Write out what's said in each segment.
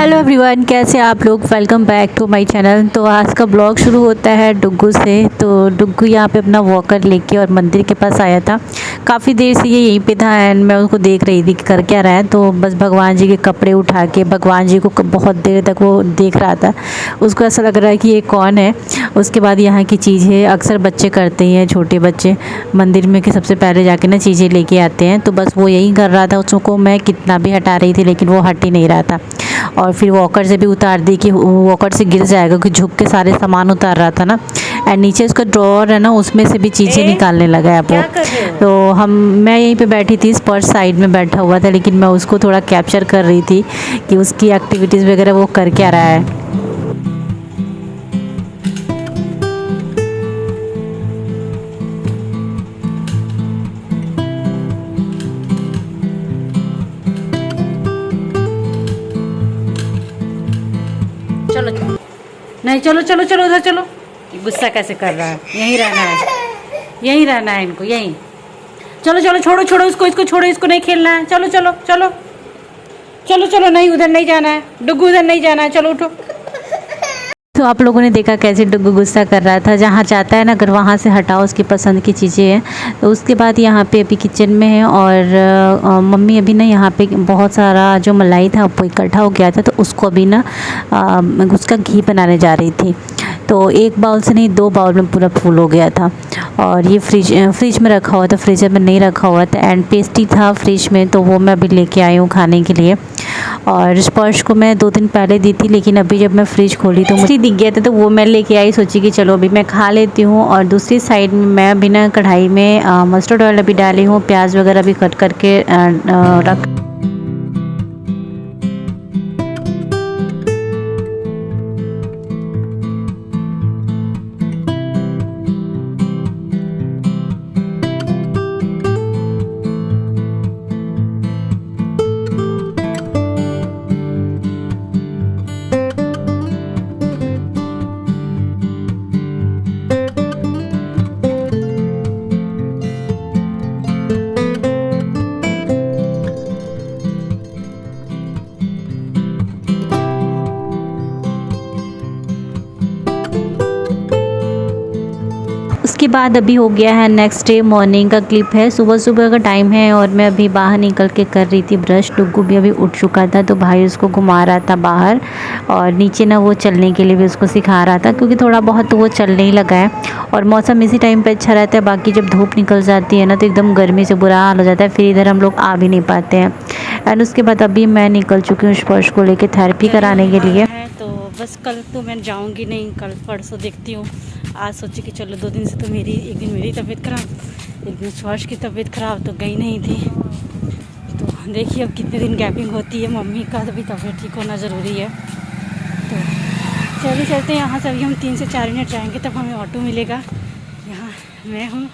Hello everyone, कैसे आप लोग। Welcome back to my channel. तो आज का ब्लॉग शुरू होता है डुग्गू से। तो डुग्गू यहाँ पे अपना वॉकर लेके और मंदिर के पास आया था। काफ़ी देर से ये यहीं पे था एंड मैं उसको देख रही थी कि कर क्या रहा है। तो बस भगवान जी के कपड़े उठा के भगवान जी को बहुत देर तक वो देख रहा था। उसको ऐसा लग रहा है कि ये कौन है। उसके बाद यहाँ की चीज़ें अक्सर बच्चे करते हैं, छोटे बच्चे मंदिर में कि सबसे पहले जाके ना चीज़ें लेके आते हैं। तो बस वो यही कर रहा था। उसको मैं कितना भी हटा रही थी लेकिन वो हट ही नहीं रहा था। और फिर वॉकर से भी उतार दी कि वॉकर से गिर जाएगा, क्योंकि झुक के सारे सामान उतार रहा था ना। एंड नीचे उसका ड्रॉअर है ना, उसमें से भी चीज़ें निकालने लगा है वो। तो मैं यहीं पे बैठी थी, स्पर्श साइड में बैठा हुआ था, लेकिन मैं उसको थोड़ा कैप्चर कर रही थी कि उसकी एक्टिविटीज़ वगैरह वो कर क्या रहा है। चलो नहीं, चलो चलो चलो उधर चलो। गुस्सा कैसे कर रहा है। यहीं रहना है, यहीं रहना है इनको, यहीं। चलो चलो, छोड़ो छोड़ो इसको, इसको छोड़ो, इसको नहीं खेलना है। चलो चलो चलो चलो चलो, नहीं उधर नहीं जाना है डुग्गू, उधर नहीं जाना है, चलो उठो। तो आप लोगों ने देखा कैसे डुग्गू गुस्सा कर रहा था। जहाँ जाता है ना, अगर वहाँ से हटाओ उसकी पसंद की चीज़ें हैं। तो उसके बाद यहाँ पे अभी किचन में है और मम्मी अभी ना यहाँ पे बहुत सारा जो मलाई था वो इकट्ठा हो गया था, तो उसको अभी ना उसका घी बनाने जा रही थी। तो एक बाउल से नहीं, 2 बाउल में पूरा फुल हो गया था। और ये फ्रिज में रखा हुआ था, फ्रीजर में नहीं रखा हुआ था। एंड पेस्ट्री था फ्रिज में, तो वो मैं अभी लेके आई हूँ खाने के लिए। और स्पर्श को मैं 2 दिन पहले दी थी, लेकिन अभी जब मैं फ्रिज खोली तो मुझे दिख गया था, तो वो मैं लेके आई। सोची कि चलो अभी मैं खा लेती हूँ। और दूसरी साइड में मैं बिना कढ़ाई में मस्टर्ड ऑयल अभी डाली हूँ, प्याज वगैरह भी कट करके रख। उसके बाद अभी हो गया है नेक्स्ट डे, मॉर्निंग का क्लिप है। सुबह सुबह का टाइम है और मैं अभी बाहर निकल के कर रही थी ब्रश। डुग्गू भी अभी उठ चुका था, तो भाई उसको घुमा रहा था बाहर। और नीचे ना वो चलने के लिए भी उसको सिखा रहा था, क्योंकि थोड़ा बहुत तो वो चलने ही लगा है। और मौसम इसी टाइम पे अच्छा रहता है। बाकी जब धूप निकल जाती है ना, तो एकदम गर्मी से बुरा हाल हो जाता है, फिर इधर हम लोग आ भी नहीं पाते हैं। एंड उसके बाद अभी मैं निकल चुकी हूँ स्पर्श को लेके थेरेपी कराने के लिए। तो बस कल तो मैं जाऊंगी नहीं, कल परसों देखती हूँ। आज सोची कि चलो 2 दिन से तो एक दिन मेरी तबीयत ख़राब, एक दिन स्पर्श की तबीयत ख़राब, तो गई नहीं थी। तो देखिए अब कितने दिन गैपिंग होती है। मम्मी का भी तबीयत ठीक होना ज़रूरी है। तो चलिए चलते हैं यहाँ से। अभी हम 3 से 4 मिनट जाएंगे, तब हमें ऑटो मिलेगा। यहाँ मैं हूँ।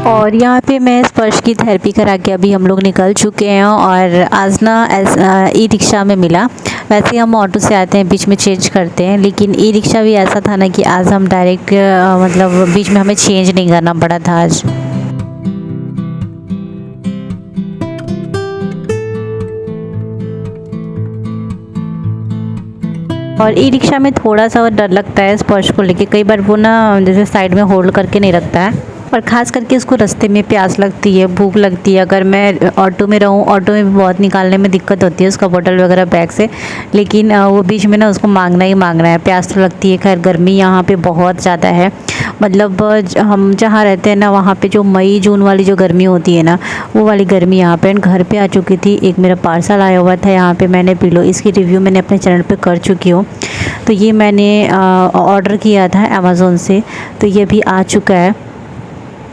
और यहाँ पे मैं स्पर्श की थेरेपी करा के अभी हम लोग निकल चुके हैं। और आज ना ई रिक्शा में मिला। वैसे हम ऑटो से आते हैं, बीच में चेंज करते हैं, लेकिन ई रिक्शा भी ऐसा था ना कि आज हम डायरेक्ट मतलब बीच में हमें चेंज नहीं करना पड़ा था आज। और ई रिक्शा में थोड़ा सा डर लगता है स्पर्श को लेके। कई बार वो ना जैसे साइड में होल्ड करके नहीं रखता है। और ख़ास करके उसको रास्ते में प्यास लगती है, भूख लगती है। अगर मैं ऑटो में रहूँ, ऑटो में भी बहुत निकालने में दिक्कत होती है उसका बोतल वगैरह बैग से। लेकिन वो बीच में ना उसको मांगना ही मांगना है, प्यास तो लगती है। खैर गर्मी यहाँ पे बहुत ज़्यादा है। मतलब हम जहाँ रहते हैं ना, वहाँ पे जो मई जून वाली जो गर्मी होती है ना, वो वाली गर्मी यहाँ पे। घर पे आ चुकी थी। एक मेरा पार्सल आया हुआ था यहाँ पे, मैंने पिलो, इसकी रिव्यू मैंने अपने चैनल पे कर चुकी हूँ। तो ये मैंने ऑर्डर किया था अमेज़ोन से, तो ये भी आ चुका है।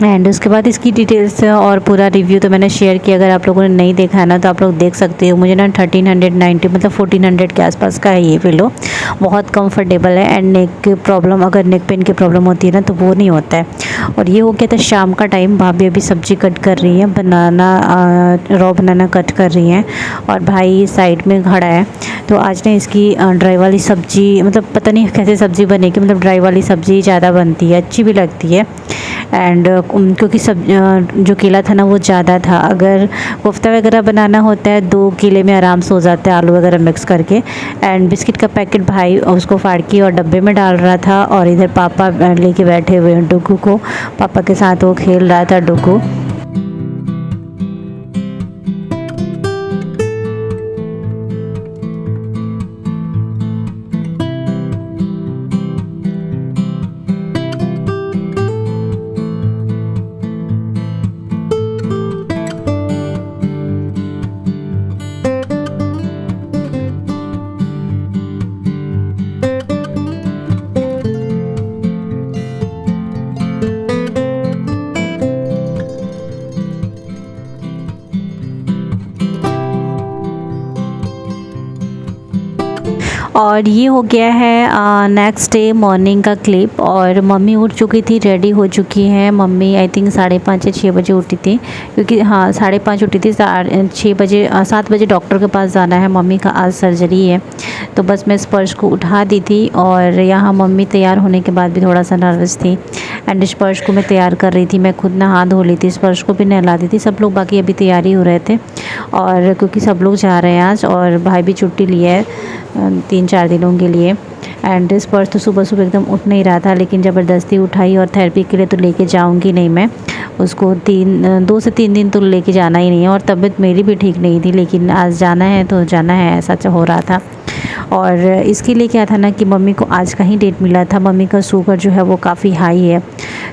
एंड उसके बाद इसकी डिटेल्स और पूरा रिव्यू तो मैंने शेयर किया। अगर आप लोगों ने नहीं देखा है ना तो आप लोग देख सकते हो। मुझे ना 1390 मतलब 1400 के आसपास का है ये पिलो। बहुत कंफर्टेबल है एंड नेक प्रॉब्लम, अगर नेक पेन की प्रॉब्लम होती है ना तो वो नहीं होता है। और ये हो गया था शाम का टाइम। भाभी अभी सब्जी कट कर रही हैं, रॉ बनाना कट कर रही हैं और भाई साइड में खड़ा है। तो आज ना इसकी ड्राई वाली सब्ज़ी, मतलब पता नहीं कैसे सब्ज़ी बनेगी, मतलब ड्राई वाली सब्ज़ी ज़्यादा बनती है, अच्छी भी लगती है। एंड क्योंकि जो केला था ना वो ज़्यादा था। अगर कोफ्ता वगैरह बनाना होता है 2 केले में आराम से हो जाता है, आलू वगैरह मिक्स करके। एंड बिस्किट का पैकेट भाई उसको फाड़ के और डब्बे में डाल रहा था और इधर पापा लेके बैठे हुए हैं डुगू को। पापा के साथ वो खेल रहा था डुगू। और ये हो गया है नेक्स्ट डे मॉर्निंग का क्लिप। और मम्मी उठ चुकी थी, रेडी हो चुकी हैं। मम्मी आई थिंक 5:30 या 6 बजे उठी थी, क्योंकि हाँ 5:30 उठी थी। 6 बजे 7 बजे डॉक्टर के पास जाना है, मम्मी का आज सर्जरी है। तो बस मैं स्पर्श को उठा दी थी। और यहाँ मम्मी तैयार होने के बाद भी थोड़ा सा नर्वस थी एंड स्पर्श को मैं तैयार कर रही थी। मैं खुद नहा धो ली थी, स्पर्श को भी नहला दी थी। सब लोग बाकी अभी तैयारी हो रहे थे और क्योंकि सब लोग जा रहे हैं आज और भाई भी छुट्टी लिया है 3-4 दिनों के लिए। एंड स्पर्श तो सुबह सुबह एकदम उठ नहीं रहा था, लेकिन ज़बरदस्ती उठाई। और थेरेपी के लिए तो लेके जाऊंगी नहीं मैं उसको, 2 से 3 दिन तो लेके जाना ही नहीं है। और तबीयत मेरी भी ठीक नहीं थी, लेकिन आज जाना है तो जाना है, ऐसा हो रहा था। और इसके लिए क्या था ना कि मम्मी को आज का ही डेट मिला था। मम्मी का शुगर जो है वो काफ़ी हाई है,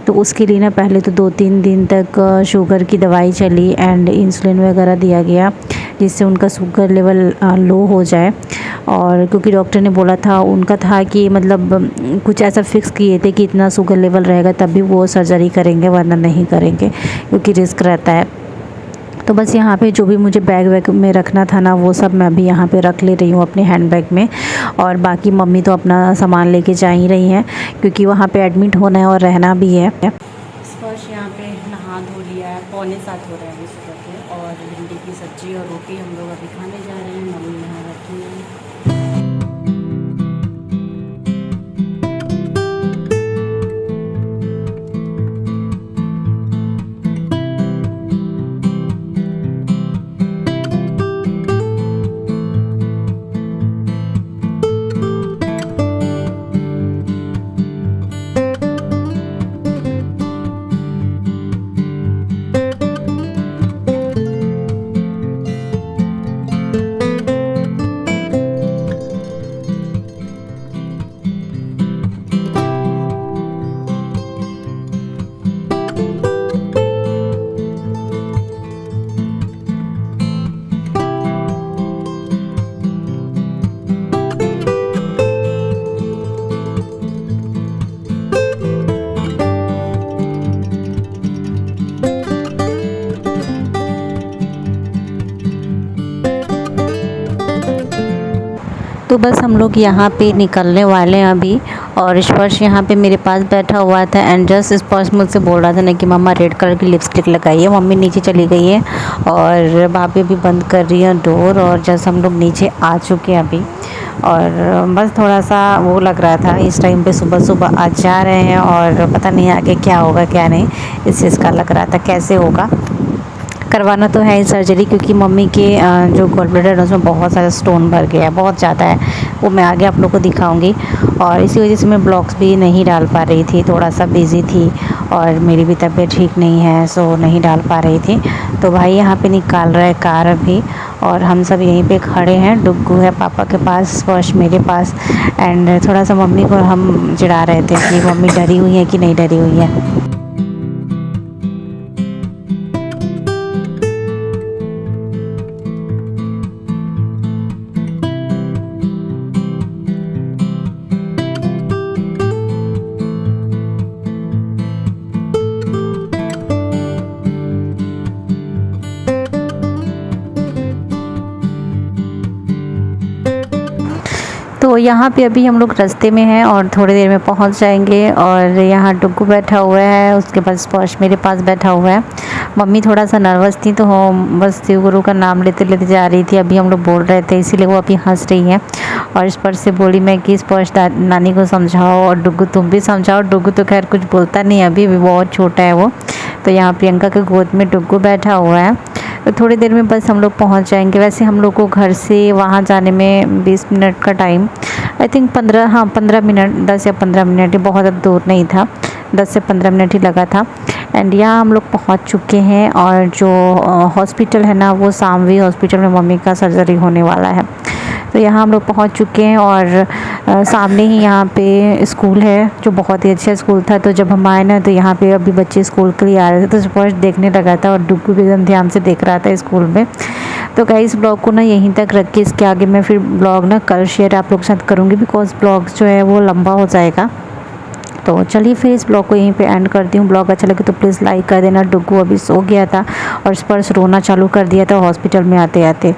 तो उसके लिए ना पहले तो 2-3 दिन तक शुगर की दवाई चली एंड इंसुलिन वगैरह दिया गया, जिससे उनका शुगर लेवल लो हो जाए। और क्योंकि डॉक्टर ने बोला था, उनका था कि मतलब कुछ ऐसा फिक्स किए थे कि इतना शुगर लेवल रहेगा तब भी वो सर्जरी करेंगे, वरना नहीं करेंगे क्योंकि रिस्क रहता है। तो बस यहाँ पे जो भी मुझे बैग वैग में रखना था ना वो सब मैं अभी यहाँ पे रख ले रही हूँ अपने हैंड बैग में। और बाकी मम्मी तो अपना सामान लेके जा ही रही हैं, क्योंकि वहाँ पे एडमिट होना है और रहना भी है। स्पर्श यहाँ पे नहा धो लिया है, 6:45 हो रहा है अभी सुबह के। और भिंडी की सब्ज़ी और रोटी हम लोग अभी खाने जा रहे हैं। मम्मी यहाँ रखी है। तो बस हम लोग यहाँ पे निकलने वाले हैं अभी। और स्पर्श यहाँ पे मेरे पास बैठा हुआ था एंड जस्ट स्पर्श मुझसे बोल रहा था ना कि मम्मा रेड कलर की लिपस्टिक लगाई है। मम्मी नीचे चली गई है और भाभी भी बंद कर रही है डोर। और जस्ट हम लोग नीचे आ चुके हैं अभी। और बस थोड़ा सा वो लग रहा था इस टाइम पे, सुबह सुबह आज जा रहे हैं और पता नहीं आगे क्या होगा क्या नहीं, इस चीज़ का लग रहा था कैसे होगा। करवाना तो है सर्जरी, क्योंकि मम्मी के जो गॉल ब्लैडर है उसमें बहुत सारा स्टोन भर गया है, बहुत ज़्यादा है। वो मैं आगे आप लोग को दिखाऊंगी। और इसी वजह से मैं ब्लॉग्स भी नहीं डाल पा रही थी, थोड़ा सा बिज़ी थी और मेरी भी तबीयत ठीक नहीं है, सो नहीं डाल पा रही थी। तो भाई यहाँ पे निकाल रहा है कार अभी और हम सब यहीं पे खड़े हैं। डुग्गू है पापा के पास, स्पर्श मेरे पास। एंड थोड़ा सा मम्मी को हम चिढ़ा रहे थे कि मम्मी डरी हुई है कि नहीं डरी हुई है। तो यहाँ पे अभी हम लोग रास्ते में हैं और थोड़ी देर में पहुँच जाएंगे। और यहाँ डुग्गू बैठा हुआ है, उसके बाद स्पर्श मेरे पास बैठा हुआ है। मम्मी थोड़ा सा नर्वस थी तो बस शिव गुरु का नाम लेते लेते जा रही थी। अभी हम लोग बोल रहे थे इसीलिए वो अभी हंस रही है। और स्पर्श से बोली मैं कि स्पर्श नानी को समझाओ और डुग्गू तुम भी समझाओ। डुग्गू तो खैर कुछ बोलता नहीं, अभी भी बहुत छोटा है वो। तो यहाँ प्रियंका के गोद में डुग्गू बैठा हुआ है। तो थोड़ी देर में बस हम लोग पहुँच जाएंगे। वैसे हम लोग को घर से वहाँ जाने में 20 मिनट का टाइम, आई थिंक 15 मिनट, 10 या 15 मिनट ही, बहुत अब दूर नहीं था, 10 से 15 मिनट ही लगा था। एंड यहाँ हम लोग पहुँच चुके हैं। और जो हॉस्पिटल है ना, वो सामवी हॉस्पिटल में मम्मी का सर्जरी होने वाला है। तो यहाँ हम लोग पहुँच चुके हैं और सामने ही यहाँ पे स्कूल है जो बहुत ही अच्छा स्कूल था। तो जब हम आए ना तो यहाँ पे अभी बच्चे स्कूल के लिए आ रहे थे, तो स्पर्श देखने लगा था और डुग्गू भी एकदम ध्यान से देख रहा था स्कूल में। तो गाइस ब्लॉग को ना यहीं तक रख के इसके आगे मैं फिर ब्लॉग ना कल शेयर आप लोग के साथ करूँगी, बिकॉज ब्लॉग जो है वो लंबा हो जाएगा। तो चलिए फिर इस ब्लॉग को यहीं पे एंड करती हूँ। ब्लॉग अच्छा लगे तो प्लीज़ लाइक कर देना। डुग्गू अभी सो गया था और स्पर्श रोना चालू कर दिया था हॉस्पिटल में आते आते।